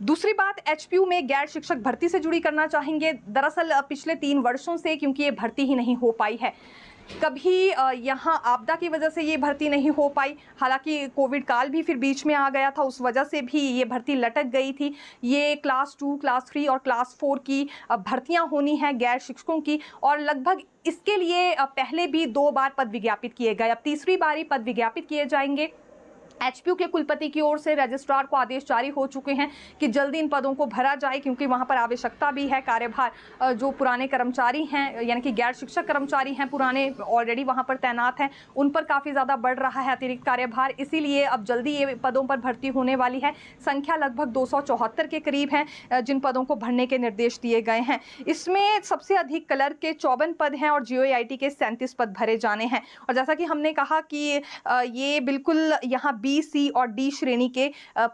दूसरी बात, एचपीयू में गैर शिक्षक भर्ती से जुड़ी करना चाहेंगे। दरअसल पिछले 3 वर्षों से क्योंकि ये भर्ती ही नहीं हो पाई है, कभी यहाँ आपदा की वजह से ये भर्ती नहीं हो पाई, हालांकि कोविड काल भी फिर बीच में आ गया था, उस वजह से भी ये भर्ती लटक गई थी। ये क्लास 2, क्लास 3 और क्लास 4 की भर्तियां होनी हैं गैर शिक्षकों की, और लगभग इसके लिए पहले भी 2 बार पद विज्ञापित किए गए, अब तीसरी बारी पद विज्ञापित किए जाएंगे। एचपीयू के कुलपति की ओर से रजिस्ट्रार को आदेश जारी हो चुके हैं कि जल्दी इन पदों को भरा जाए, क्योंकि वहां पर आवश्यकता भी है। कार्यभार जो पुराने कर्मचारी हैं, यानी कि गैर शिक्षक कर्मचारी हैं पुराने, ऑलरेडी वहां पर तैनात हैं, उन पर काफ़ी ज़्यादा बढ़ रहा है अतिरिक्त कार्यभार, इसीलिए अब जल्दी ये पदों पर भर्ती होने वाली है। संख्या लगभग 274 के करीब है जिन पदों को भरने के निर्देश दिए गए हैं। इसमें सबसे अधिक क्लर्क के 54 पद हैं और जीओआईटी के 37 पद भरे जाने हैं। और जैसा कि हमने कहा कि ये बिल्कुल यहाँ बी, सी और डी श्रेणी के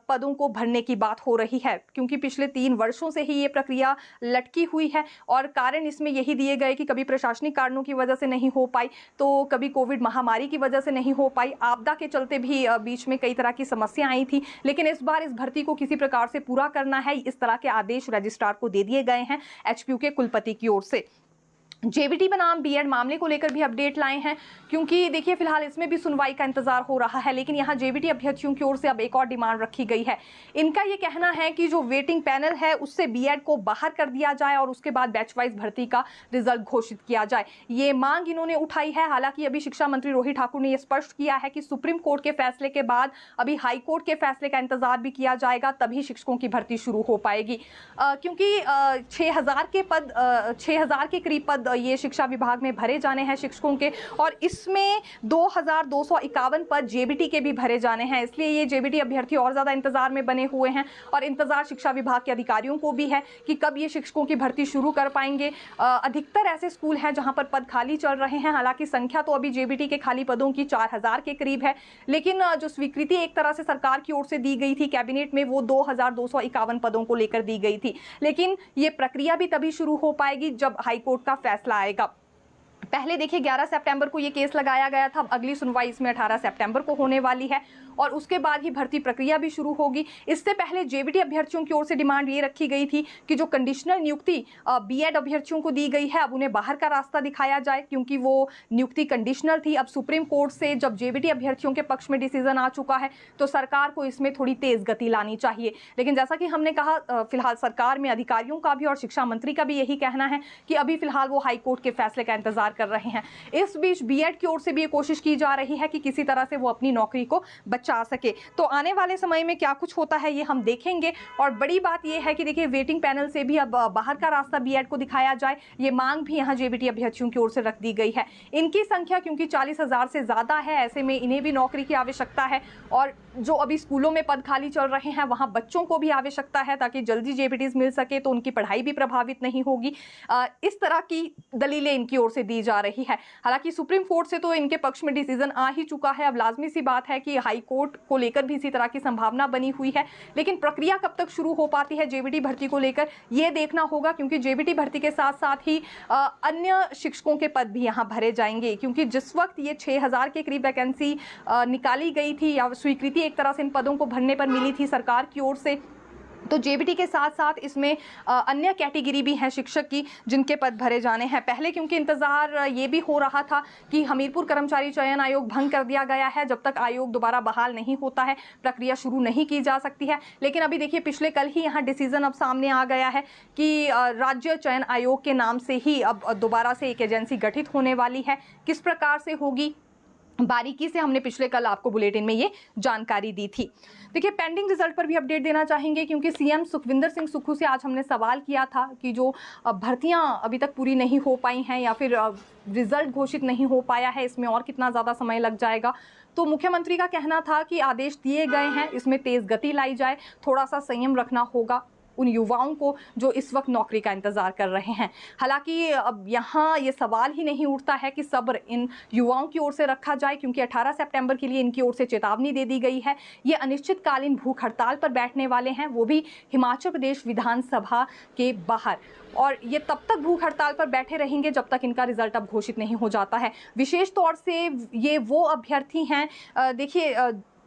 पदों को भरने की बात हो रही है, क्योंकि पिछले 3 वर्षों से ही ये प्रक्रिया लटकी हुई है और कारण इसमें यही दिए गए कि कभी प्रशासनिक कारणों की वजह से नहीं हो पाई, तो कभी कोविड महामारी की वजह से नहीं हो पाई, आपदा के चलते भी बीच में कई तरह की समस्या आई थी। लेकिन इस बार इस भर्ती को किसी प्रकार से पूरा करना है, इस तरह के आदेश रजिस्ट्रार को दे दिए गए हैं एचपीयू के कुलपति की ओर से। जेबीटी बनाम बीएड मामले को लेकर भी अपडेट लाए हैं, क्योंकि देखिए फिलहाल इसमें भी सुनवाई का इंतजार हो रहा है, लेकिन यहाँ जेबीटी अभ्यर्थियों की ओर से अब एक और डिमांड रखी गई है। इनका ये कहना है कि जो वेटिंग पैनल है उससे बीएड को बाहर कर दिया जाए और उसके बाद बैच वाइज भर्ती का रिजल्ट घोषित किया जाए। ये मांग इन्होंने उठाई है। हालांकि अभी शिक्षा मंत्री रोहित ठाकुर ने यह स्पष्ट किया है कि सुप्रीम कोर्ट के फैसले के बाद अभी हाई कोर्ट के फैसले का इंतजार भी किया जाएगा, तभी शिक्षकों की भर्ती शुरू हो पाएगी, क्योंकि 6000 के करीब पद ये शिक्षा विभाग में भरे जाने हैं शिक्षकों के, और इसमें 2251 पद जेबीटी के भी भरे जाने हैं। इसलिए ये जेबीटी अभ्यर्थी और ज्यादा इंतजार में बने हुए हैं और इंतजार शिक्षा विभाग के अधिकारियों को भी है कि कब ये शिक्षकों की भर्ती शुरू कर पाएंगे। अधिकतर ऐसे स्कूल हैं जहां पर पद खाली चल रहे हैं। हालांकि संख्या तो अभी जेबीटी के खाली पदों की 4000 के करीब है, लेकिन जो स्वीकृति एक तरह से सरकार की ओर से दी गई थी कैबिनेट में, वो 2251 पदों को लेकर दी गई थी। लेकिन ये प्रक्रिया भी तभी शुरू हो पाएगी जब हाईकोर्ट का फैसला आएगा। पहले देखिए 11 सितंबर को ये केस लगाया गया था, अब अगली सुनवाई इसमें 18 सितंबर को होने वाली है और उसके बाद ही भर्ती प्रक्रिया भी शुरू होगी। इससे पहले जेबीटी अभ्यर्थियों की ओर से डिमांड ये रखी गई थी कि जो कंडीशनल नियुक्ति बीएड अभ्यर्थियों को दी गई है, अब उन्हें बाहर का रास्ता दिखाया जाए, क्योंकि वो नियुक्ति कंडीशनल थी। अब सुप्रीम कोर्ट से जब जेबीटी अभ्यर्थियों के पक्ष में डिसीजन आ चुका है तो सरकार को इसमें थोड़ी तेज गति लानी चाहिए। लेकिन जैसा कि हमने कहा, फिलहाल सरकार में अधिकारियों का भी और शिक्षा मंत्री का भी यही कहना है कि अभी फिलहाल वो हाईकोर्ट के फैसले का इंतजार कर रहे हैं। इस बीच बीएड की ओर से भी ये कोशिश की जा रही है कि किसी तरह से वो अपनी नौकरी को बचा सके। तो आने वाले समय में क्या कुछ होता है ये हम देखेंगे। और बड़ी बात ये है कि देखिए वेटिंग पैनल से भी अब बाहर का रास्ता बीएड को दिखाया जाए, ये मांग भी यहाँ जेबीटी अभ्यर्थियों की ओर से रख दी गई है। इनकी संख्या क्योंकि 40,000 से ज्यादा है, ऐसे में इन्हें भी नौकरी की आवश्यकता है और जो अभी स्कूलों में पद खाली चल रहे हैं वहां बच्चों को भी आवश्यकता है ताकि जल्दी जेबीटीज मिल सके, तो उनकी पढ़ाई भी प्रभावित नहीं होगी। इस तरह की दलीलें इनकी ओर से दी जा रही है। हालांकि सुप्रीम कोर्ट से तो इनके पक्ष में डिसीजन आ ही चुका है, अब लाजमी सी बात है कि हाई कोर्ट को लेकर भी इसी तरह की संभावना बनी हुई है। लेकिन प्रक्रिया कब तक शुरू हो पाती है जेबीटी भर्ती को लेकर ये देखना होगा, क्योंकि जेबीटी भर्ती के साथ साथ ही अन्य शिक्षकों के पद भी यहाँ भरे जाएंगे, क्योंकि जिस वक्त ये 6000 के करीब वैकेंसी निकाली गई थी या स्वीकृति एक तरह से इन पदों को भरने पर मिली थी सरकार की ओर से, तो जेबीटी के साथ साथ इसमें अन्य कैटेगरी भी हैं शिक्षक की जिनके पद भरे जाने हैं। पहले क्योंकि इंतजार ये भी हो रहा था कि हमीरपुर कर्मचारी चयन आयोग भंग कर दिया गया है, जब तक आयोग दोबारा बहाल नहीं होता है प्रक्रिया शुरू नहीं की जा सकती है। लेकिन अभी देखिए पिछले कल ही यहाँ डिसीजन अब सामने आ गया है कि राज्य चयन आयोग के नाम से ही अब दोबारा से एक एजेंसी गठित होने वाली है। किस प्रकार से होगी बारीकी से हमने पिछले कल आपको बुलेटिन में ये जानकारी दी थी। देखिए पेंडिंग रिजल्ट पर भी अपडेट देना चाहेंगे, क्योंकि सीएम सुखविंदर सिंह सुक्खू से आज हमने सवाल किया था कि जो भर्तियां अभी तक पूरी नहीं हो पाई हैं या फिर रिजल्ट घोषित नहीं हो पाया है, इसमें और कितना ज़्यादा समय लग जाएगा। तो मुख्यमंत्री का कहना था कि आदेश दिए गए हैं, इसमें तेज़ गति लाई जाए, थोड़ा सा संयम रखना होगा उन युवाओं को जो इस वक्त नौकरी का इंतजार कर रहे हैं। हालांकि अब यहाँ ये सवाल ही नहीं उठता है कि सब्र इन युवाओं की ओर से रखा जाए, क्योंकि 18 सितंबर के लिए इनकी ओर से चेतावनी दे दी गई है। ये अनिश्चितकालीन भूख हड़ताल पर बैठने वाले हैं, वो भी हिमाचल प्रदेश विधानसभा के बाहर, और ये तब तक भूख हड़ताल पर बैठे रहेंगे जब तक इनका रिजल्ट अब घोषित नहीं हो जाता है। विशेष तौर से ये वो अभ्यर्थी हैं, देखिए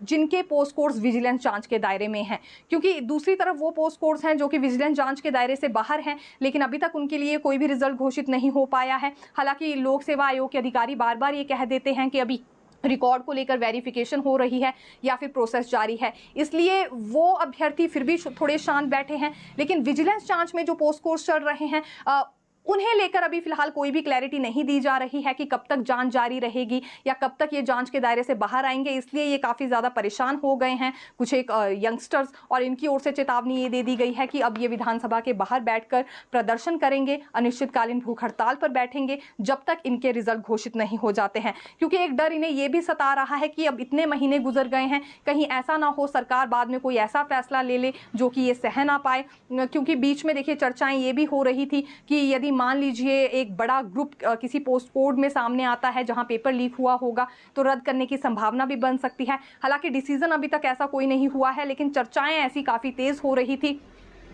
जिनके पोस्ट कोड्स विजिलेंस जांच के दायरे में हैं, क्योंकि दूसरी तरफ वो पोस्ट कोड्स हैं जो कि विजिलेंस जांच के दायरे से बाहर हैं, लेकिन अभी तक उनके लिए कोई भी रिजल्ट घोषित नहीं हो पाया है। हालांकि लोक सेवा आयोग के अधिकारी बार बार ये कह देते हैं कि अभी रिकॉर्ड को लेकर वेरिफिकेशन हो रही है या फिर प्रोसेस जारी है, इसलिए वो अभ्यर्थी फिर भी थोड़े शांत बैठे हैं। लेकिन विजिलेंस जांच में जो पोस्ट कोड्स चल रहे हैं उन्हें लेकर अभी फिलहाल कोई भी क्लैरिटी नहीं दी जा रही है कि कब तक जांच जारी रहेगी या कब तक ये जांच के दायरे से बाहर आएंगे, इसलिए ये काफ़ी ज़्यादा परेशान हो गए हैं कुछ एक यंगस्टर्स, और इनकी ओर से चेतावनी ये दे दी गई है कि अब ये विधानसभा के बाहर बैठकर प्रदर्शन करेंगे, अनिश्चितकालीन भूख हड़ताल पर बैठेंगे जब तक इनके रिजल्ट घोषित नहीं हो जाते हैं। क्योंकि एक डर इन्हें ये भी सता रहा है कि अब इतने महीने गुजर गए हैं, कहीं ऐसा ना हो सरकार बाद में कोई ऐसा फैसला ले ले जो कि ये सह ना पाए। क्योंकि बीच में देखिए चर्चाएं ये भी हो रही थी कि यदि मान लीजिए एक बड़ा ग्रुप किसी पोस्ट कोड में सामने आता है जहां पेपर लीक हुआ होगा तो रद्द करने की संभावना भी बन सकती है। हालांकि डिसीजन अभी तक ऐसा कोई नहीं हुआ है, लेकिन चर्चाएं ऐसी काफ़ी तेज हो रही थी।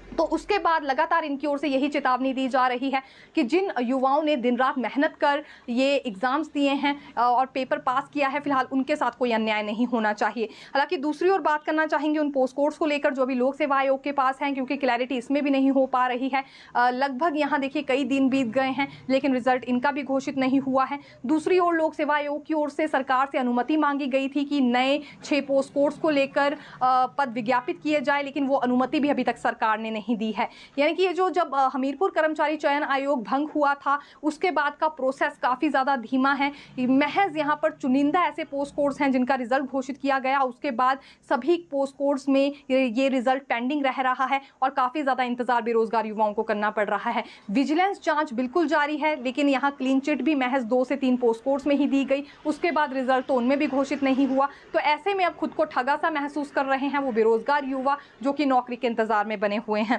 तो उसके बाद लगातार इनकी ओर से यही चेतावनी दी जा रही है कि जिन युवाओं ने दिन रात मेहनत कर ये एग्ज़ाम्स दिए हैं और पेपर पास किया है, फिलहाल उनके साथ कोई अन्याय नहीं होना चाहिए। हालांकि दूसरी ओर बात करना चाहेंगे उन पोस्ट कोड्स को लेकर जो अभी लोक सेवा आयोग के पास हैं, क्योंकि क्लैरिटी इसमें भी नहीं हो पा रही है। लगभग यहाँ देखिए कई दिन बीत गए हैं लेकिन रिजल्ट इनका भी घोषित नहीं हुआ है। दूसरी ओर लोक सेवा आयोग की ओर से सरकार से अनुमति मांगी गई थी कि नए 6 पोस्ट कोड्स को लेकर पद विज्ञापित किए जाए, लेकिन वो अनुमति भी अभी तक सरकार ने नहीं दी है। यानी कि ये जो जब हमीरपुर कर्मचारी चयन आयोग भंग हुआ था उसके बाद का प्रोसेस काफी ज्यादा धीमा है। महज यहाँ पर चुनिंदा ऐसे पोस्ट कोड्स हैं जिनका रिजल्ट घोषित किया गया, उसके बाद सभी पोस्ट कोड्स में ये रिजल्ट पेंडिंग रह रहा है और काफी ज्यादा इंतजार बेरोजगार युवाओं को करना पड़ रहा है। विजिलेंस जांच बिल्कुल जारी है, लेकिन यहाँ क्लीन चिट भी महज 2 से 3 पोस्ट कोड्स में ही दी गई, उसके बाद रिजल्ट तो उनमें भी घोषित नहीं हुआ। तो ऐसे में अब खुद को ठगा सा महसूस कर रहे हैं वो बेरोजगार युवा जो कि नौकरी के इंतजार में बने हुए हैं।